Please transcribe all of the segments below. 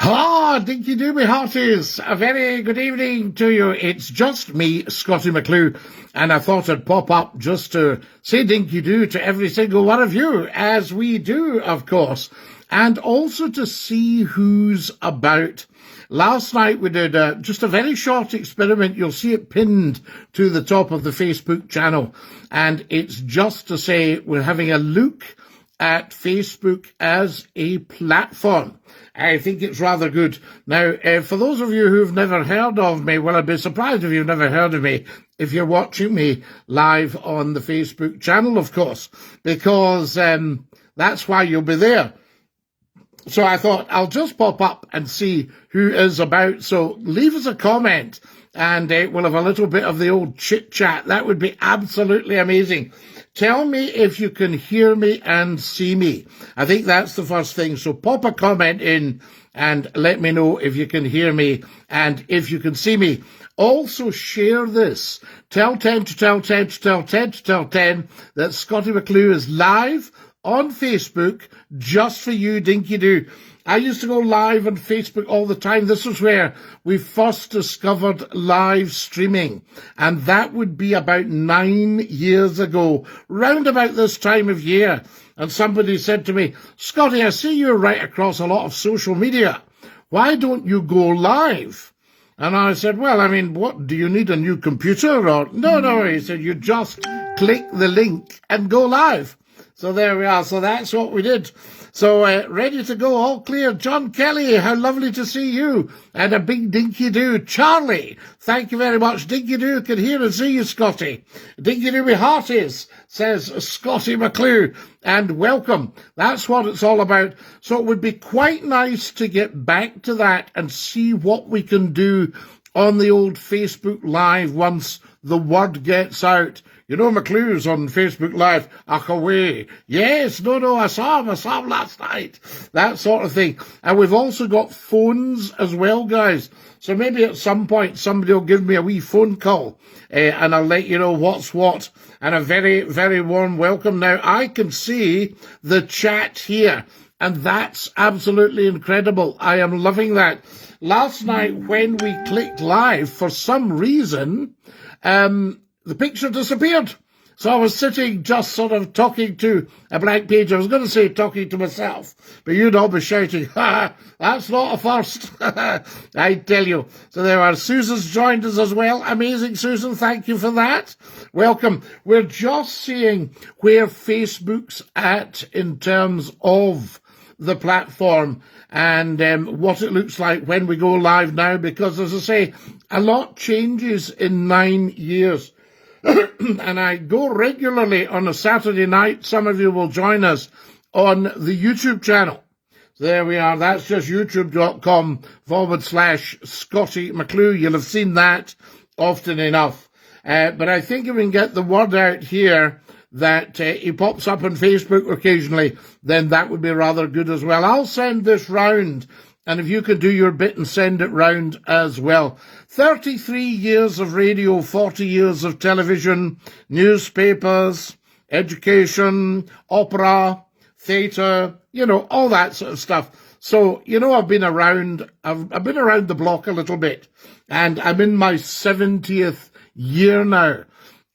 Ah, dinky dooby hearties, a very good evening to you. It's just me, Scottie McClue, and I thought I'd pop up just to say dinky doo to every single one of you, as we do, of course, and also to see who's about. Last night we did just a very short experiment. You'll see it pinned to the top of the Facebook channel, and it's just to say we're having a look at Facebook as a platform. I think it's rather good. Now, for those of you who've never heard of me, well, I'd be surprised if you've never heard of me if you're watching me live on the Facebook channel, of course, because that's why you'll be there. So I thought I'll just pop up and see who is about. So leave us a comment and we'll have a little bit of the old chit-chat. That would be absolutely amazing. Tell me if you can hear me and see me. I think that's the first thing. So pop a comment in and let me know if you can hear me and if you can see me. Also share this. Tell 10 to tell 10 to tell 10 to tell 10 that Scottie McClue is live on Facebook just for you, dinky doo. I used to go live on Facebook all the time. This was where we first discovered live streaming. And that would be about 9 years ago, round about this time of year. And somebody said to me, Scottie, I see you're right across a lot of social media. Why don't you go live? And I said, well, I mean, what, do you need a new computer? Or no, he said, you just click the link and go live. So there we are. So that's what we did. So ready to go, all clear. John Kelly, how lovely to see you. And a big dinky doo. Charlie, thank you very much. Dinky doo can hear and see you, Scottie. Dinky doo me hearties, says Scottie McClue. And welcome. That's what it's all about. So it would be quite nice to get back to that and see what we can do on the old Facebook Live once the word gets out. You know, McClue's on Facebook Live. Ach, away. Yes, no, I saw him last night. That sort of thing. And we've also got phones as well, guys. So maybe at some point somebody will give me a wee phone call and I'll let you know what's what. And a very, very warm welcome. Now, I can see the chat here, and that's absolutely incredible. I am loving that. Last night when we clicked live, for some reason, the picture disappeared. So I was sitting just sort of talking to a blank page. I was going to say talking to myself, but you'd all be shouting, ha, that's not a first. I tell you. So there are. Susan's joined us as well. Amazing, Susan. Thank you for that. Welcome. We're just seeing where Facebook's at in terms of the platform and what it looks like when we go live now, because, as I say, a lot changes in 9 years. And I go regularly on a Saturday night. Some of you will join us on the YouTube channel. So there we are. That's just youtube.com/Scottie McClue. You'll have seen that often enough. But I think if we can get the word out here that he pops up on Facebook occasionally, then that would be rather good as well. I'll send this round, and if you could do your bit and send it round as well. 33 years of radio, 40 years of television, newspapers, education, opera, theatre, you know, all that sort of stuff. So, you know, I've been around the block a little bit, and I'm in my 70th year now.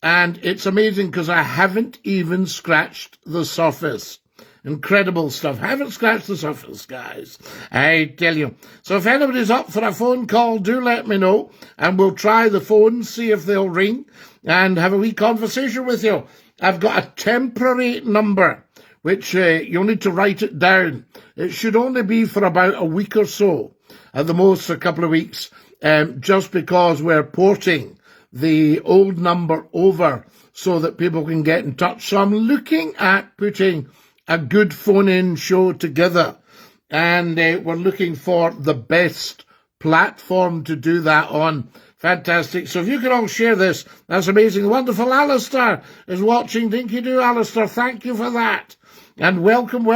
And it's amazing because I haven't even scratched the surface. Incredible stuff. Haven't scratched the surface, guys. I tell you. So if anybody's up for a phone call, do let me know. And we'll try the phone, see if they'll ring, and have a wee conversation with you. I've got a temporary number, which you'll need to write it down. It should only be for about a week or so. At the most, a couple of weeks. Just because we're porting the old number over so that people can get in touch. So I'm looking at putting a good phone-in show together, and we're looking for the best platform to do that on. Fantastic. So if you can all share this, that's amazing. Wonderful. Alistair is watching. Dinky do, Alistair. Thank you for that. And welcome,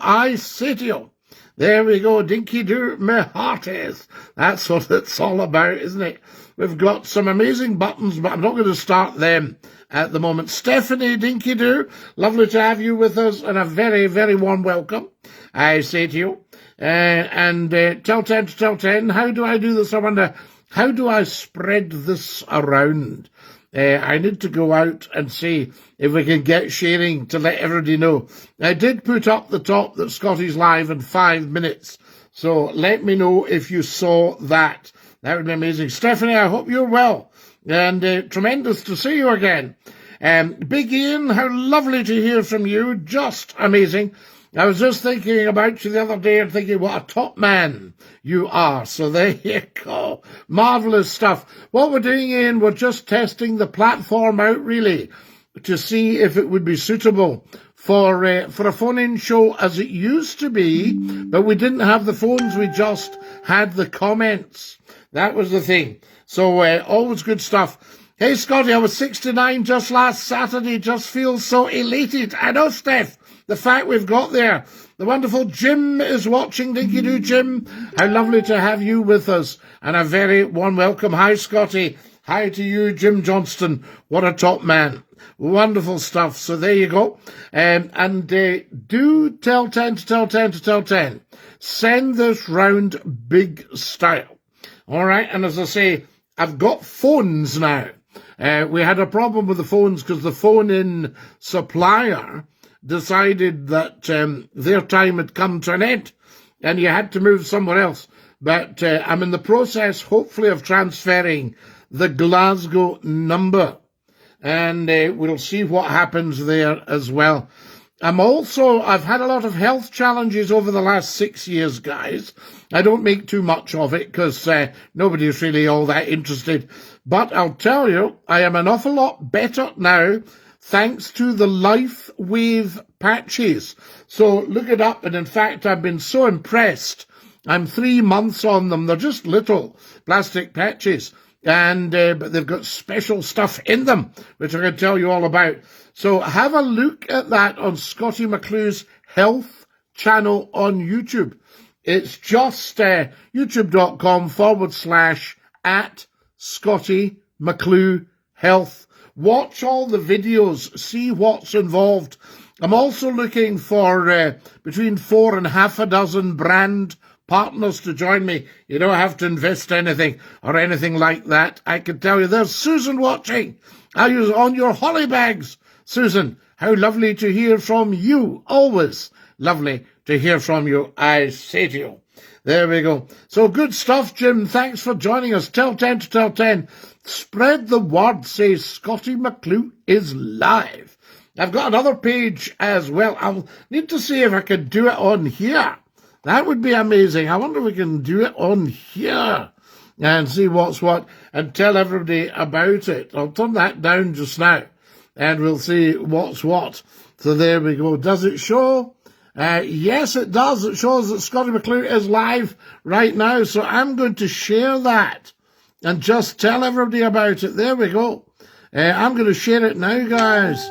I say to you. There we go. Dinky do, me hearties. That's what it's all about, isn't it? We've got some amazing buttons, but I'm not going to start them at the moment. Stephanie, dinky do, lovely to have you with us, and a very, very warm welcome, I say to you. Tell 10 to tell 10. How do I do this? I wonder, how do I spread this around? I need to go out and see if we can get sharing to let everybody know. I did put up the top that Scottie's live in 5 minutes. So let me know if you saw that. That would be amazing. Stephanie, I hope you're well. And tremendous to see you again. Big Ian, how lovely to hear from you. Just amazing. I was just thinking about you the other day and thinking what a top man you are. So there you go. Marvellous stuff. What we're doing, Ian, we're just testing the platform out, really, to see if it would be suitable for a phone-in show as it used to be, but we didn't have the phones, we just had the comments. That was the thing. So always good stuff. Hey, Scottie, I was 69 just last Saturday. Just feel so elated. I know, Steph, the fact we've got there. The wonderful Jim is watching. Dinky-doo, Jim. How lovely to have you with us. And a very warm welcome. Hi, Scottie. Hi to you, Jim Johnston. What a top man. Wonderful stuff. So there you go. Do tell 10 to tell 10 to tell 10. Send this round big style. All right. And as I say, I've got phones now. We had a problem with the phones because the phone-in supplier decided that their time had come to an end and you had to move somewhere else. But I'm in the process, hopefully, of transferring the Glasgow number. And we'll see what happens there as well. I've had a lot of health challenges over the last 6 years, guys. I don't make too much of it because nobody's really all that interested. But I'll tell you, I am an awful lot better now thanks to the Life Wave patches. So look it up. And in fact, I've been so impressed. I'm 3 months on them. They're just little plastic patches. But they've got special stuff in them, which I can tell you all about. So have a look at that on Scottie McClue's health channel on YouTube. It's just youtube.com/@Scottie McClue Health. Watch all the videos, see what's involved. I'm also looking for between 4 and half a dozen brand partners to join me. You don't have to invest anything or anything like that. I can tell you there's Susan watching. Are you on your holly bags? Susan, how lovely to hear from you. Always lovely to hear from you, I say to you. There we go. So good stuff, Jim. Thanks for joining us. Tell 10 to tell 10. Spread the word, says Scottie McClue is live. I've got another page as well. I'll need to see if I can do it on here. That would be amazing. I wonder if we can do it on here and see what's what and tell everybody about it. I'll turn that down just now and we'll see what's what. So there we go. Does it show? Yes, it does. It shows that Scottie McClue is live right now. So I'm going to share that and just tell everybody about it. There we go. I'm going to share it now, guys.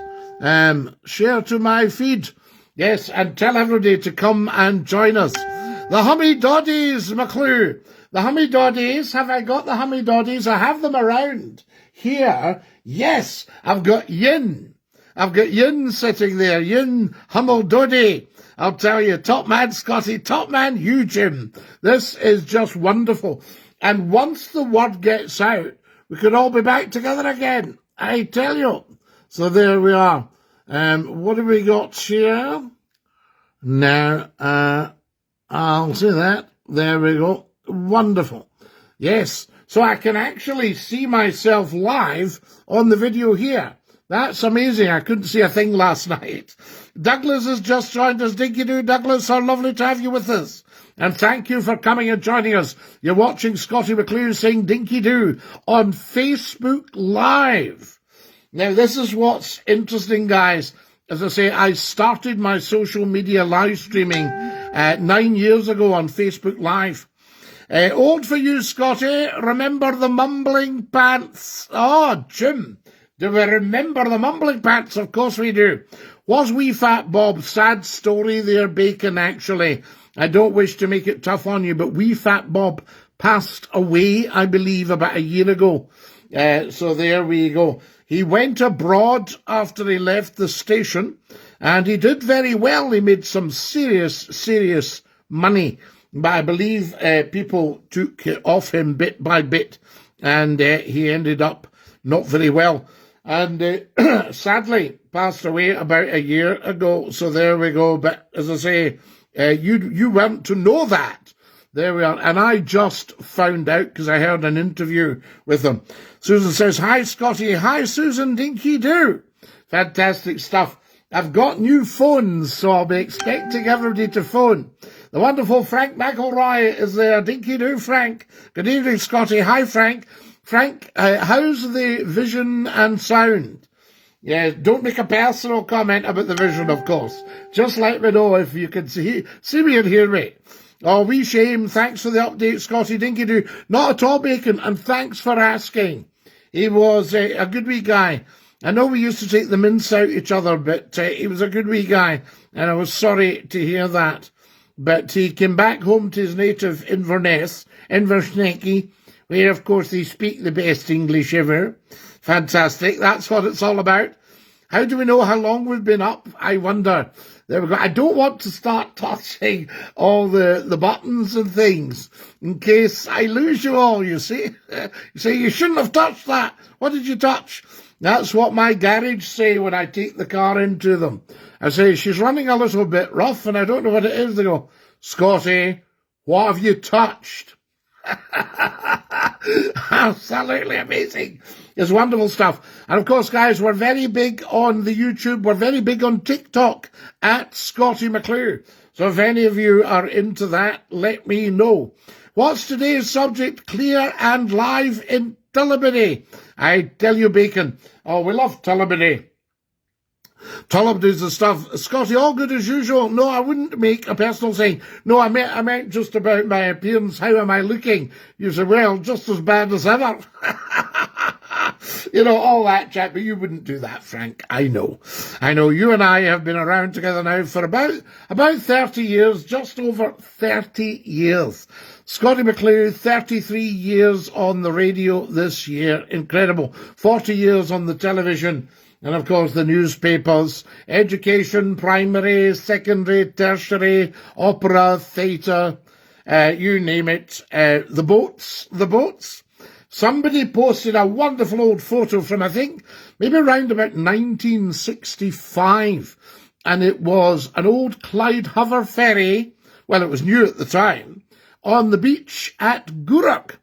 Share to my feed. Yes, and tell everybody to come and join us. The Hummy Doddies, McClue. The Hummy Doddies. Have I got the Hummy Doddies? I have them around here. Yes, I've got Yin. I've got Yin sitting there. Yin Hummel Doddy. I'll tell you, top man Scottie, top man you, Jim. This is just wonderful. And once the word gets out, we could all be back together again. I tell you. So there we are. What have we got here? Now, I'll see that. There we go. Wonderful. Yes. So I can actually see myself live on the video here. That's amazing. I couldn't see a thing last night. Douglas has just joined us. Dinky-doo, Douglas. How lovely to have you with us. And thank you for coming and joining us. You're watching Scottie McClue saying Dinky-doo on Facebook Live. Now, this is what's interesting, guys. As I say, I started my social media live streaming 9 years ago on Facebook Live. Old for you, Scottie. Remember the mumbling pants? Oh, Jim. Do we remember the mumbling pants? Of course we do. Was wee fat Bob? Sad story there, Bacon, actually. I don't wish to make it tough on you, but wee fat Bob passed away, I believe, about a year ago. So there we go. He went abroad after he left the station, and he did very well. He made some serious money. But I believe people took it off him bit by bit, and he ended up not very well. And sadly passed away about a year ago. So there we go. But as I say, you weren't to know that. There we are. And I just found out because I heard an interview with him. Susan says, "Hi, Scottie." Hi, Susan. Dinky do. Fantastic stuff. I've got new phones, so I'll be expecting everybody to phone. The wonderful Frank McElroy is there. Dinky do, Frank. Good evening, Scottie. Hi, Frank. Frank, how's the vision and sound? Yeah, don't make a personal comment about the vision, of course. Just let me know if you can see me and hear me. Oh, wee shame. Thanks for the update, Scottie. Dinky do. Not at all, Bacon, and thanks for asking. He was a good wee guy. I know we used to take the mince out each other, but he was a good wee guy, and I was sorry to hear that. But he came back home to his native Inverness, Inversnecky, where, of course, they speak the best English ever. Fantastic. That's what it's all about. How do we know how long we've been up? I wonder. There we go. I don't want to start touching all the buttons and things in case I lose you all, you see. You say, you shouldn't have touched that. What did you touch? That's what my garage say when I take the car into them. I say, she's running a little bit rough and I don't know what it is. They go, Scottie, what have you touched? Absolutely amazing. It's wonderful stuff. And of course, guys, we're very big on the YouTube. We're very big on TikTok at Scottie McClue. So if any of you are into that, let me know. What's today's subject? Clear and live in Tullibody. I tell you, Bacon. Oh, we love Tullibody. Tullibody the stuff. Scottie, all good as usual. No, I wouldn't make a personal saying. No, I meant just about my appearance. How am I looking? You say, well, just as bad as ever. You know, all that chat, but you wouldn't do that, Frank. I know. You and I have been around together now for about 30 years, just over 30 years. Scottie McClue, 33 years on the radio this year. Incredible. 40 years on the television. And, of course, the newspapers, education, primary, secondary, tertiary, opera, theatre, you name it. The boats. Somebody posted a wonderful old photo from, I think, maybe around about 1965. And it was an old Clyde hover ferry, well, it was new at the time, on the beach at Gourock.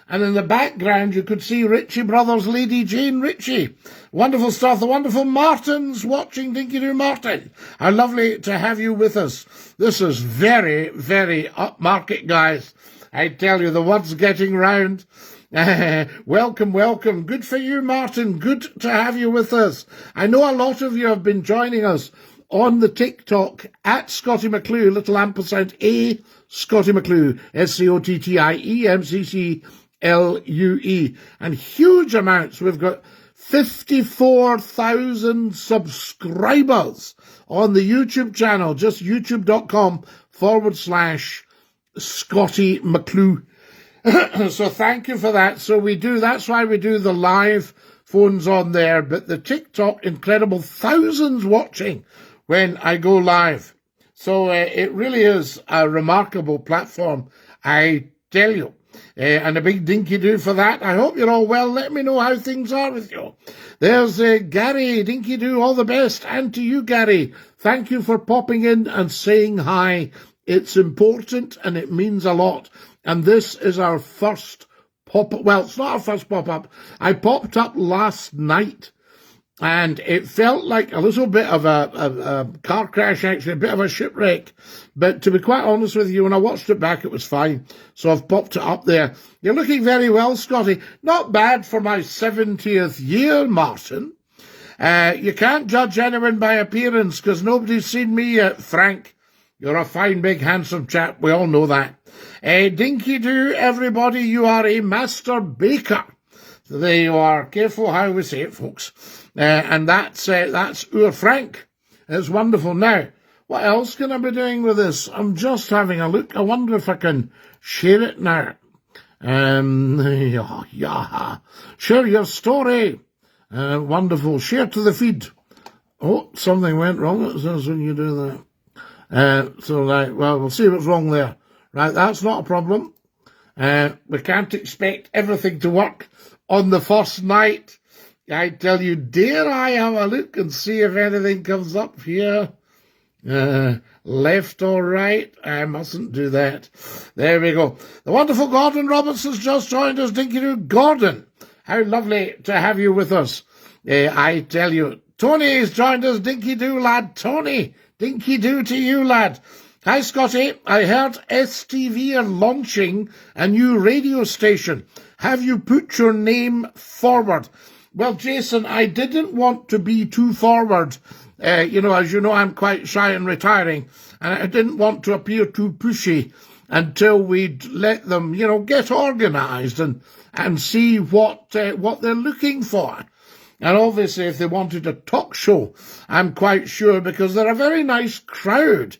And in the background, you could see Ritchie Brothers' Lady Jane Ritchie. Wonderful stuff. The wonderful Martin's watching. Dinky Doo Martin. How lovely to have you with us. This is very, very upmarket, guys. I tell you, the word's getting round. Welcome. Good for you, Martin. Good to have you with us. I know a lot of you have been joining us on the TikTok at Scottie McClue, little ampersand A, Scottie McClue, SCOTTIEMCCLUE, and huge amounts. We've got 54,000 subscribers on the YouTube channel, just youtube.com/Scottie McClue. So thank you for that. So that's why we do the live phones on there, but the TikTok, incredible, thousands watching when I go live. So it really is a remarkable platform, I tell you. And a big dinky do for that. I hope you're all well. Let me know how things are with you. There's Gary, dinky do, all the best. And to you, Gary, thank you for popping in and saying hi. It's important and it means a lot. And this is our first pop-up. Well, it's not our first pop-up. I popped up last night. And it felt like a little bit of a car crash, actually, a bit of a shipwreck. But to be quite honest with you, when I watched it back, it was fine. So I've popped it up there. You're looking very well, Scottie. Not bad for my 70th year, Martin. You can't judge anyone by appearance because nobody's seen me yet, Frank. You're a fine, big, handsome chap. We all know that. Dinky do, everybody. You are a master baker. So there you are. Careful how we say it, folks. And that's Frank. It's wonderful. Now, what else can I be doing with this? I'm just having a look. I wonder if I can share it now. Yeah. Share your story. Wonderful. Share to the feed. Oh, something went wrong. It says when you do that. Right, well, we'll see what's wrong there. Right, that's not a problem. We can't expect everything to work on the first night. I tell you, dare I have a look and see if anything comes up here? Left or right? I mustn't do that. There we go. The wonderful Gordon Roberts has just joined us. Dinky-doo. Gordon, how lovely to have you with us. I tell you, Tony has joined us. Dinky-doo, lad. Tony, dinky-doo to you, lad. Hi, Scottie. I heard STV are launching a new radio station. Have you put your name forward? Well, Jason, I didn't want to be too forward. As you know, I'm quite shy and retiring, and I didn't want to appear too pushy until we'd let them, get organised and see what they're looking for. And obviously, if they wanted a talk show, I'm quite sure, because they're a very nice crowd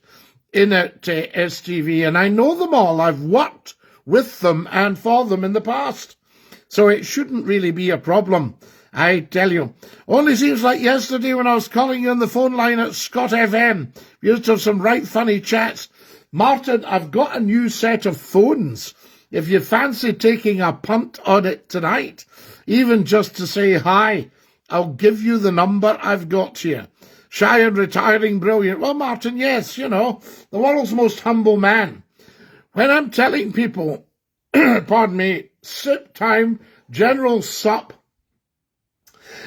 in at STV, and I know them all. I've worked with them and for them in the past, so it shouldn't really be a problem. I tell you, only seems like yesterday when I was calling you on the phone line at Scott FM. We used to have some right funny chats. Martin, I've got a new set of phones. If you fancy taking a punt on it tonight, even just to say hi, I'll give you the number I've got here. Shy and retiring, brilliant. Well, Martin, yes, the world's most humble man. When I'm telling people, pardon me, sip time, general sup.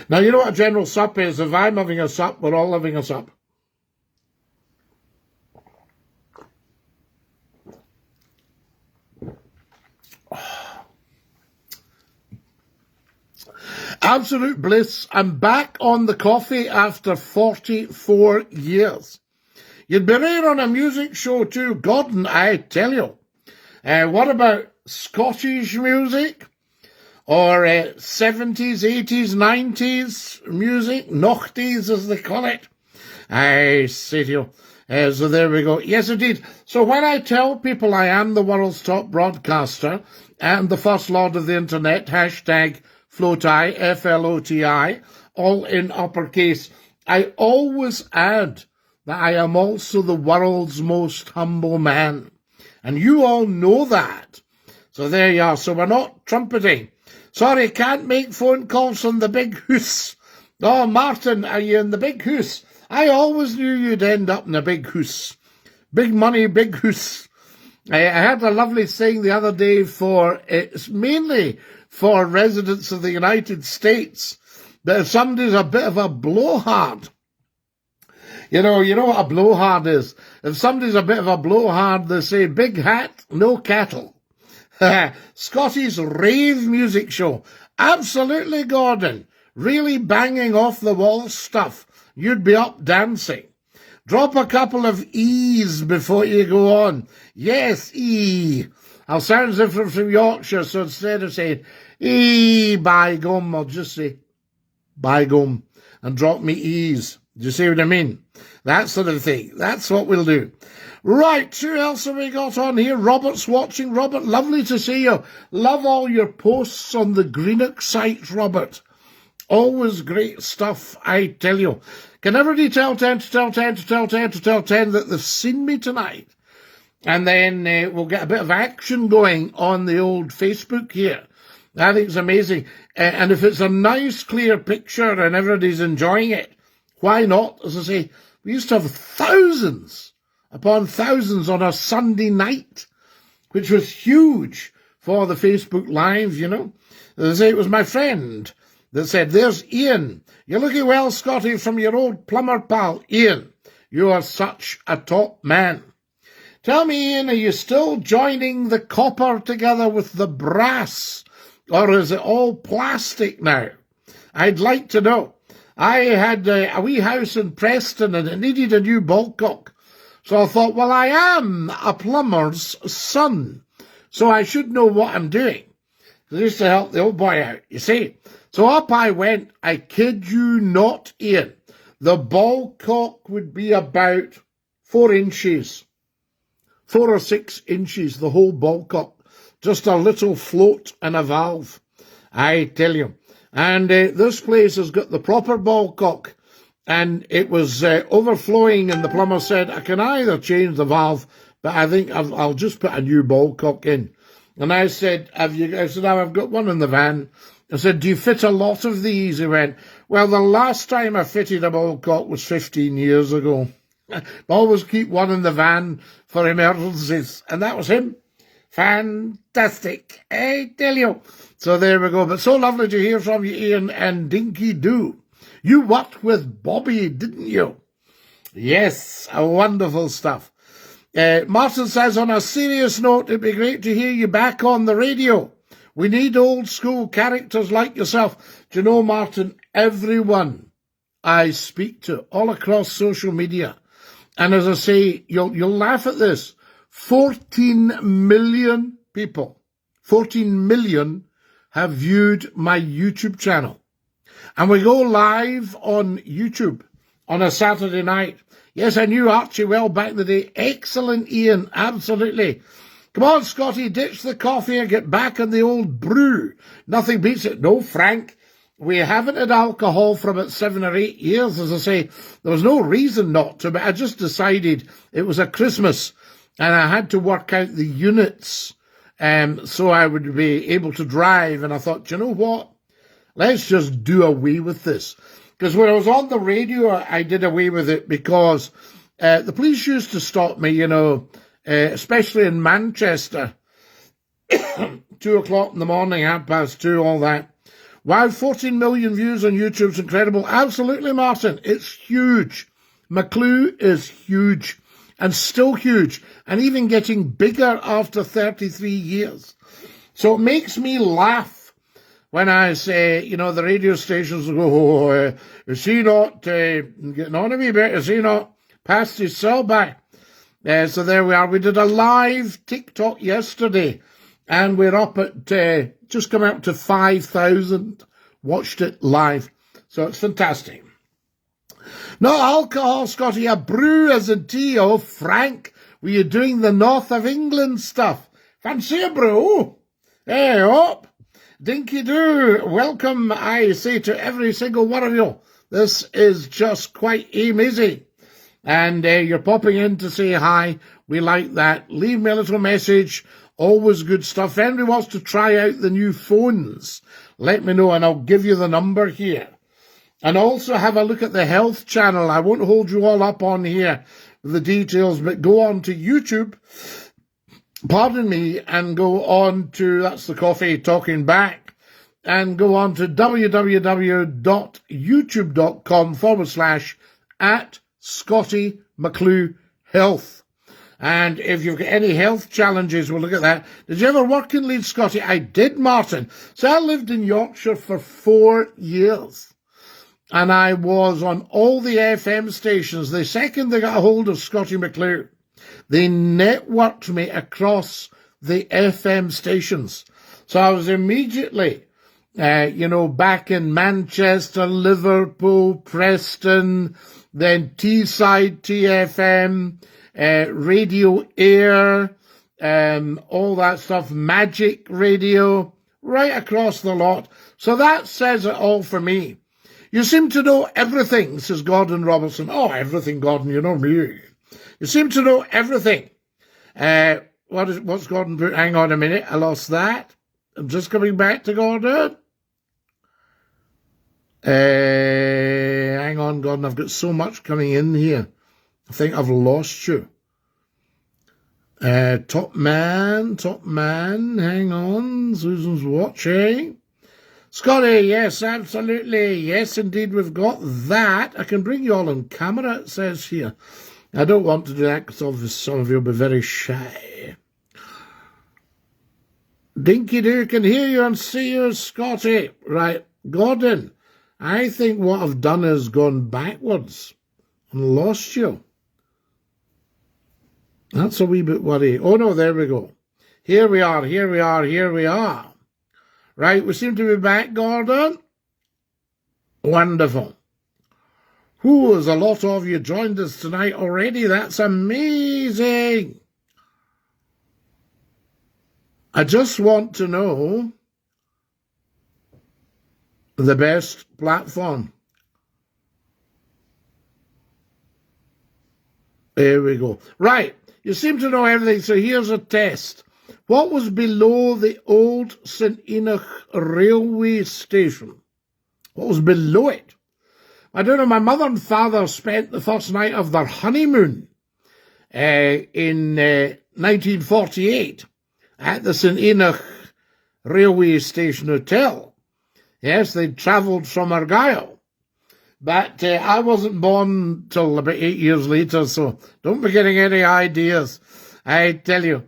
Now, you know what a general sup is? If I'm having a sup, we're all having a sup. Absolute bliss. I'm back on the coffee after 44 years. You'd be rare on a music show too, Gordon, I tell you. What about Scottish music? Or 70s, 80s, 90s music? Nachties, as they call it. I say to you. So there we go. Yes, indeed. So when I tell people I am the world's top broadcaster and the first lord of the internet, hashtag FLOTI, F-L-O-T-I, all in uppercase, I always add that I am also the world's most humble man. And you all know that. So there you are. So we're not trumpeting. Sorry, can't make phone calls on the big hoose. Oh, Martin, are you in the big hoose? I always knew you'd end up in a big hoose. Big money, big hoose. I had a lovely saying the other day it's mainly for residents of the United States, that if somebody's a bit of a blowhard, you know what a blowhard is. If somebody's a bit of a blowhard, they say, big hat, no cattle. Scottie's rave music show. Absolutely, Gordon. Really banging off the wall stuff. You'd be up dancing. Drop a couple of E's before you go on. Yes, E. I'll sound as if I'm from Yorkshire, so instead of saying E, by gum, I'll just say by gum and drop me E's. Do you see what I mean? That sort of thing. That's what we'll do. Right, who else have we got on here? Robert's watching. Robert, lovely to see you. Love all your posts on the Greenock site, Robert. Always great stuff, I tell you. Can everybody tell 10 to tell 10 to tell 10 to tell 10 that they've seen me tonight? And then we'll get a bit of action going on the old Facebook here. I think it's amazing. And if it's a nice, clear picture and everybody's enjoying it, why not? As I say, we used to have thousands upon thousands on a Sunday night, which was huge for the Facebook Live, As I say, it was my friend that said, there's Ian. You're looking well, Scottie, from your old plumber pal. Ian, you are such a top man. Tell me, Ian, are you still joining the copper together with the brass? Or is it all plastic now? I'd like to know. I had a wee house in Preston and it needed a new ballcock. So I thought, well, I am a plumber's son, so I should know what I'm doing. I used to help the old boy out, you see. So up I went. I kid you not, Ian. The ballcock would be about 4 inches, 4 or 6 inches, the whole ballcock. Just a little float and a valve, I tell you. And this place has got the proper ballcock. and it was overflowing, and the plumber said, I can either change the valve, but I think I'll just put a new ball cock in. And I said, I said, oh, I've got one in the van. I said, do you fit a lot of these? He went, well, the last time I fitted a ball cock was 15 years ago. Always keep one in the van for emergencies. And that was him. Fantastic, I tell you. So there we go. But so lovely to hear from you, Ian and Dinky Doo. You worked with Bobby, didn't you? Yes, wonderful stuff. Martin says, on a serious note, it'd be great to hear you back on the radio. We need old school characters like yourself. Do you know, Martin, everyone I speak to all across social media, and as I say, you'll laugh at this, 14 million people, 14 million have viewed my YouTube channel. And we go live on YouTube on a Saturday night. Yes, I knew Archie well back in the day. Excellent, Ian, absolutely. Come on, Scottie, ditch the coffee and get back on the old brew. Nothing beats it. No, Frank, we haven't had alcohol for about 7 or 8 years, as I say. There was no reason not to, but I just decided it was a Christmas and I had to work out the units so I would be able to drive. And I thought, you know what? Let's just do away with this. Because when I was on the radio, I did away with it because the police used to stop me, you know, especially in Manchester, 2 o'clock in the morning, 2:30, all that. Wow, 14 million views on YouTube's incredible. Absolutely, Martin. It's huge. McClue is huge and still huge and even getting bigger after 33 years. So it makes me laugh when I say, you know, the radio stations go, oh, is he not getting on a wee bit? Is he not past his sell-by? So there we are. We did a live TikTok yesterday, and we're up at, just come out to 5,000 watched it live. So it's fantastic. No alcohol, Scottie, a brew as in tea. Oh, Frank, were you doing the north of England stuff? Fancy a brew? Hey, up. Dinky Doo, welcome, I say to every single one of you. This is just quite amazing. And you're popping in to say hi. We like that. Leave me a little message. Always good stuff. If anybody wants to try out the new phones, let me know and I'll give you the number here. And also have a look at the health channel. I won't hold you all up on here with the details, but go on to YouTube, pardon me, and go on to, that's the coffee talking back, and go on to www.youtube.com/ Scottie McClue Health. And if you've got any health challenges, we'll look at that. Did you ever work in Leeds, Scottie? I did, Martin. So I lived in Yorkshire for 4 years. And I was on all the FM stations. The second they got a hold of Scottie McClue, they networked me across the FM stations. So I was immediately, back in Manchester, Liverpool, Preston, then Teesside TFM, Radio Air, all that stuff, Magic Radio, right across the lot. So that says it all for me. You seem to know everything, says Gordon Robertson. Oh, everything, Gordon, you know me. You seem to know everything. What's Gordon put? Hang on a minute, I lost that. I'm just coming back to Gordon. Hang on, Gordon, I've got so much coming in here. I think I've lost you. Top man, hang on, Susan's watching. Scottie, yes, absolutely. Yes, indeed, we've got that. I can bring you all on camera, it says here. I don't want to do that because obviously some of you will be very shy. Dinky Doo can hear you and see you, Scottie. Right, Gordon, I think what I've done is gone backwards and lost you. That's a wee bit worrying. Oh, no, there we go. Here we are. Right, we seem to be back, Gordon. Wonderful. There's a lot of you joined us tonight already. That's amazing. I just want to know the best platform. There we go. Right, you seem to know everything, so here's a test. What was below the old St Enoch railway station? What was below it? I don't know, my mother and father spent the first night of their honeymoon in 1948 at the St Enoch railway station hotel. Yes, they'd travelled from Argyll. But I wasn't born till about 8 years later, so don't be getting any ideas, I tell you.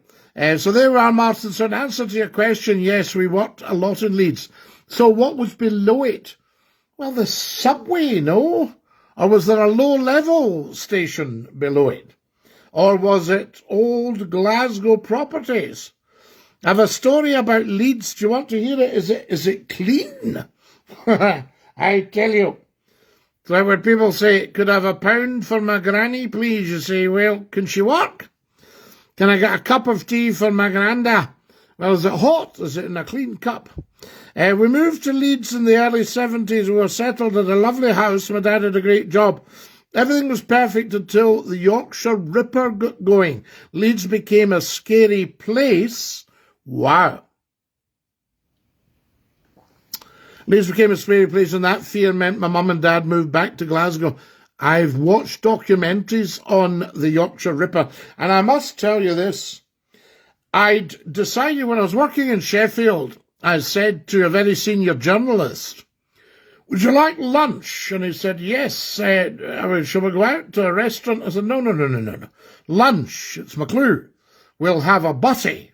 So there we are, Martin. So in answer to your question, yes, we worked a lot in Leeds. So what was below it? Well, the subway, no? Or was there a low-level station below it? Or was it old Glasgow properties? I have a story about Leeds. Do you want to hear it? Is it clean? I tell you. So when people say, could I have a pound for my granny, please? You say, well, can she work? Can I get a cup of tea for my granda? Well, is it hot? Is it in a clean cup? We moved to Leeds in the early 70s. We were settled at a lovely house. My dad had a great job. Everything was perfect until the Yorkshire Ripper got going. Leeds became a scary place. Wow. Leeds became a scary place, and that fear meant my mum and dad moved back to Glasgow. I've watched documentaries on the Yorkshire Ripper, and I must tell you this. I'd decided when I was working in Sheffield, I said to a very senior journalist, would you like lunch? And he said, yes. Shall we go out to a restaurant? I said, no. Lunch, it's McClue. We'll have a butty.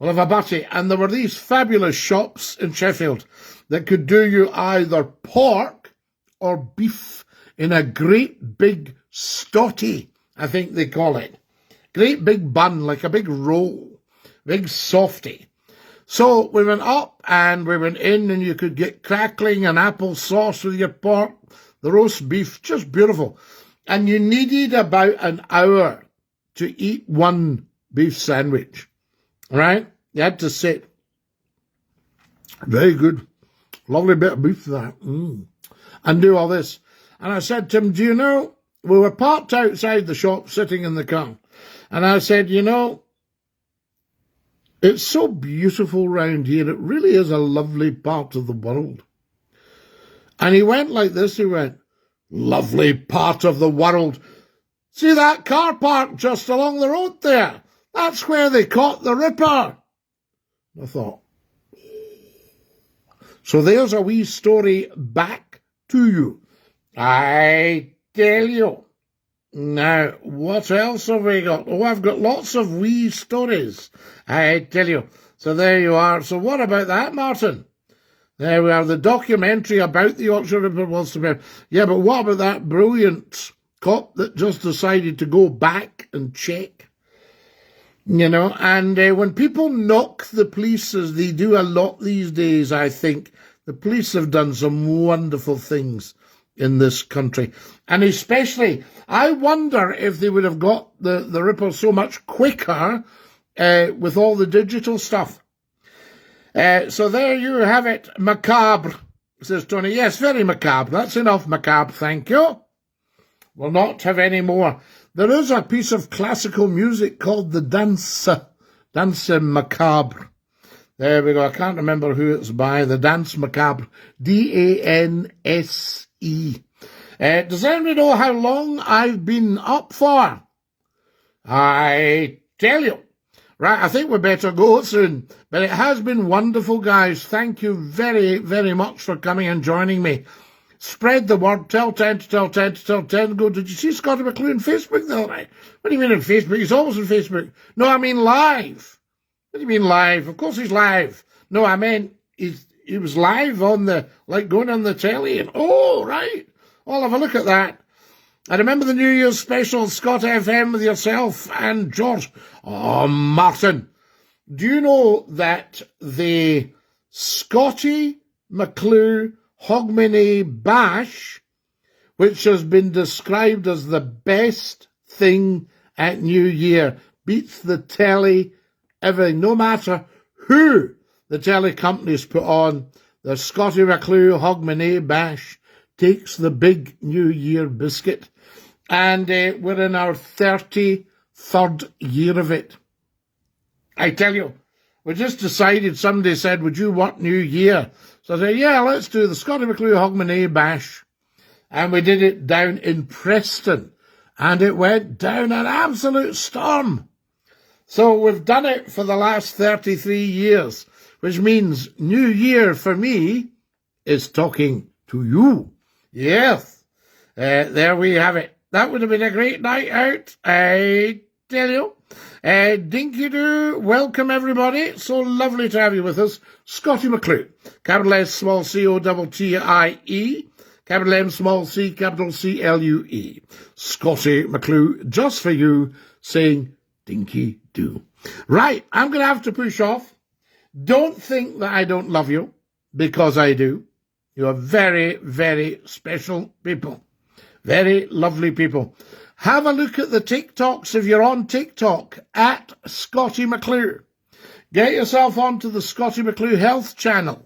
And there were these fabulous shops in Sheffield that could do you either pork or beef in a great big Scottie, I think they call it. Great big bun, like a big roll, big softy. So we went up and we went in, and you could get crackling and apple sauce with your pork, the roast beef, just beautiful. And you needed about an hour to eat one beef sandwich, right? You had to sit. Very good. Lovely bit of beef that. And do all this. And I said to him, do you know, we were parked outside the shop sitting in the car. And I said, you know, it's so beautiful round here. It really is a lovely part of the world. And he went like this. He went, lovely part of the world. See that car park just along the road there? That's where they caught the Ripper. I thought, so there's a wee story back to you. I tell you. Now, what else have we got? Oh, I've got lots of wee stories, I tell you. So there you are. So what about that, Martin? There we are. The documentary about the Yorkshire Ripper was to be. Yeah, but what about that brilliant cop that just decided to go back and check? You know, and when people knock the police, as they do a lot these days, I think, the police have done some wonderful things in this country. And especially, I wonder if they would have got the Ripper so much quicker with all the digital stuff. So there you have it. Macabre, says Tony. Yes, very macabre. That's enough macabre, thank you. We'll not have any more. There is a piece of classical music called the Danse Macabre. There we go. I can't remember who it's by. The Danse Macabre. Danse. Does anybody know how long I've been up for? I tell you. Right, I think we better go soon. But it has been wonderful, guys. Thank you very, very much for coming and joining me. Spread the word. Tell 10 to tell 10 to tell 10. Go, did you see Scottie McClue on Facebook the other night? What do you mean on Facebook? He's always on Facebook. No, I mean live. What do you mean live? Of course he's live. No, I meant he was live on the, like going on the telly. And, oh, right. I'll have a look at that. I remember the New Year's special, Scott FM with yourself and George. Oh, Martin. Do you know that the Scottie McClue Hogmanay Bash, which has been described as the best thing at New Year, beats the telly, everything, no matter who the telly companies put on, the Scottie McClue Hogmanay Bash takes the big New Year biscuit. and we're in our 33rd year of it. I tell you, we just decided, somebody said, would you want New Year? So I said, yeah, let's do the Scottie McClue Hogmanay Bash. And we did it down in Preston. And it went down an absolute storm. So we've done it for the last 33 years, which means New Year for me is talking to you. Yes. There we have it. That would have been a great night out, I tell you. Dinky-doo, welcome everybody. So lovely to have you with us. Scottie McClue, capital S, small C-O-T-T-I-E, capital M, small c, capital C-L-U-E. Scottie McClue, just for you, saying dinky-doo. Right, I'm going to have to push off. Don't think that I don't love you, because I do. You are very, very special people. Very lovely people. Have a look at the TikToks if you're on TikTok, at Scottie McClue. Get yourself onto the Scottie McClue Health channel.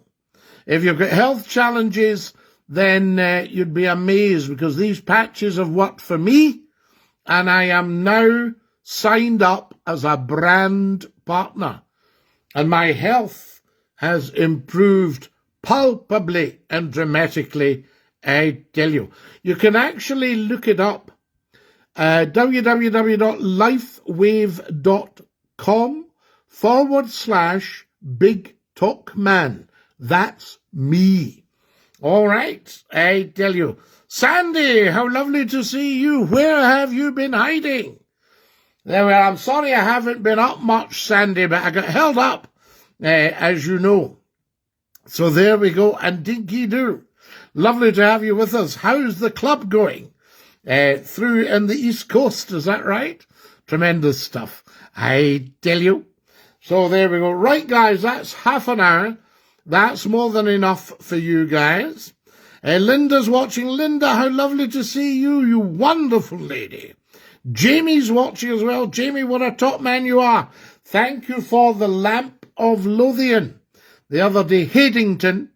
If you've got health challenges, then you'd be amazed, because these patches have worked for me, and I am now signed up as a brand partner. And my health has improved palpably and dramatically, I tell you. You can actually look it up. www.lifewave.com/Big Talk Man. That's me. All right, I tell you. Sandy, how lovely to see you. Where have you been hiding? Well, I'm sorry I haven't been up much, Sandy, but I got held up, as you know. So there we go. And dinky-doo. Lovely to have you with us. How's the club going? Through in the East Coast, is that right? Tremendous stuff, I tell you. So there we go. Right, guys, that's half an hour. That's more than enough for you guys. Linda's watching. Linda, how lovely to see you, you wonderful lady. Jamie's watching as well. Jamie, what a top man you are. Thank you for the lamp of Lothian. The other day, Haddington,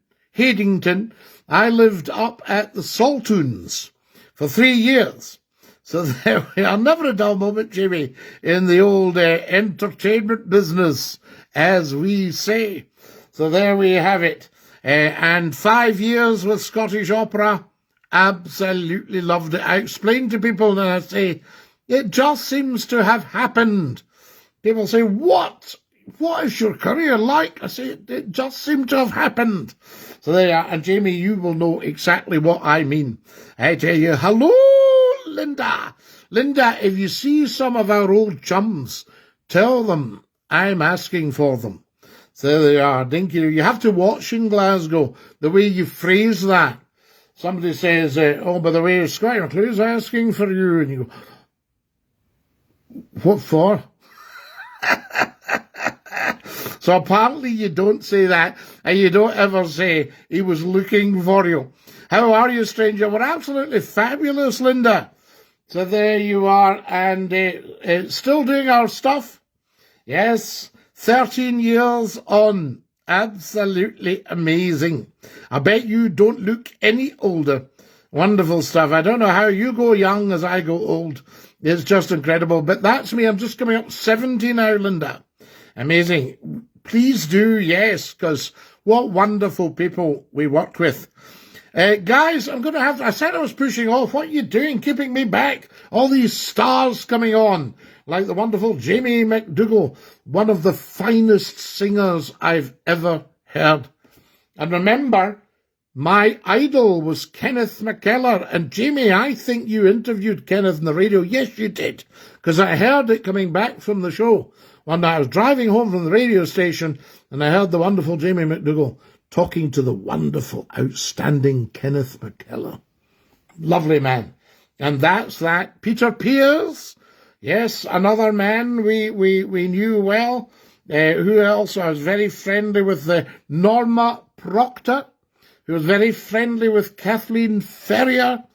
I lived up at the Saltoons for 3 years. So there we are. Never a dull moment, Jamie, in the old entertainment business, as we say. So there we have it. And 5 years with Scottish Opera. Absolutely loved it. I explain to people and I say, it just seems to have happened. People say, what? What is your career like? I say, it just seemed to have happened. So there you are. And Jamie, you will know exactly what I mean. I tell you, hello, Linda. Linda, if you see some of our old chums, tell them I'm asking for them. So there they are, dinky. You have to watch in Glasgow the way you phrase that. Somebody says, oh, by the way, Scottie McClue's asking for you. And you go, what for? So apparently you don't say that, and you don't ever say he was looking for you. How are you, stranger? We're absolutely fabulous, Linda. So there you are, and still doing our stuff. Yes, 13 years on. Absolutely amazing. I bet you don't look any older. Wonderful stuff. I don't know how you go young as I go old. It's just incredible. But that's me. I'm just coming up 70 now, Linda. Amazing. Please do, yes, because what wonderful people we work with. Guys, I'm going to have... I said I was pushing off. What are you doing? Keeping me back? All these stars coming on, like the wonderful Jamie McDougall, one of the finest singers I've ever heard. And remember, my idol was Kenneth McKellar. And Jamie, I think you interviewed Kenneth on the radio. Yes, you did, because I heard it coming back from the show. One night I was driving home from the radio station, and I heard the wonderful Jamie McDougall talking to the wonderful, outstanding Kenneth McKellar. Lovely man. And that's that. Peter Pears, yes, another man we knew well, who also was very friendly with Norma Proctor, who was very friendly with Kathleen Ferrier,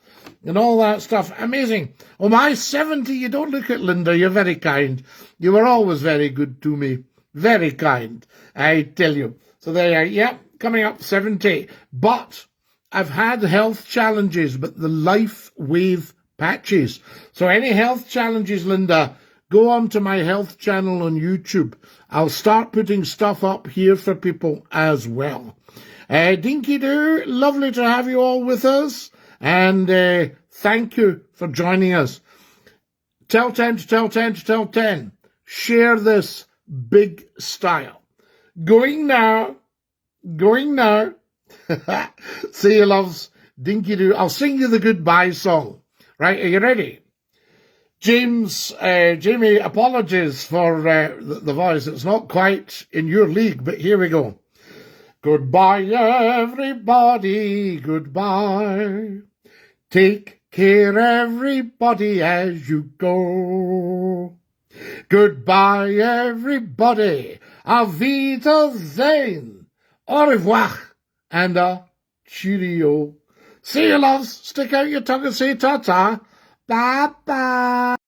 and all that stuff. Amazing. Oh, my 70, you don't look at Linda, you're very kind. You were always very good to me. Very kind, I tell you. So there you are. Yeah, coming up 70. But I've had health challenges, but the Life Wave patches. So any health challenges, Linda, go on to my health channel on YouTube. I'll start putting stuff up here for people as well. Dinky Doo, lovely to have you all with us. And thank you for joining us. Tell 10 to tell 10 to tell 10. Share this big style. Going now. See you, loves. Dinky Doo. I'll sing you the goodbye song. Right, are you ready? Jamie, apologies for the voice. It's not quite in your league, but here we go. Goodbye, everybody, goodbye. Take care, everybody, as you go. Goodbye, everybody. Auf Wiedersehen. Au revoir. And a cheerio. See you, loves. Stick out your tongue and say ta-ta. Bye-bye.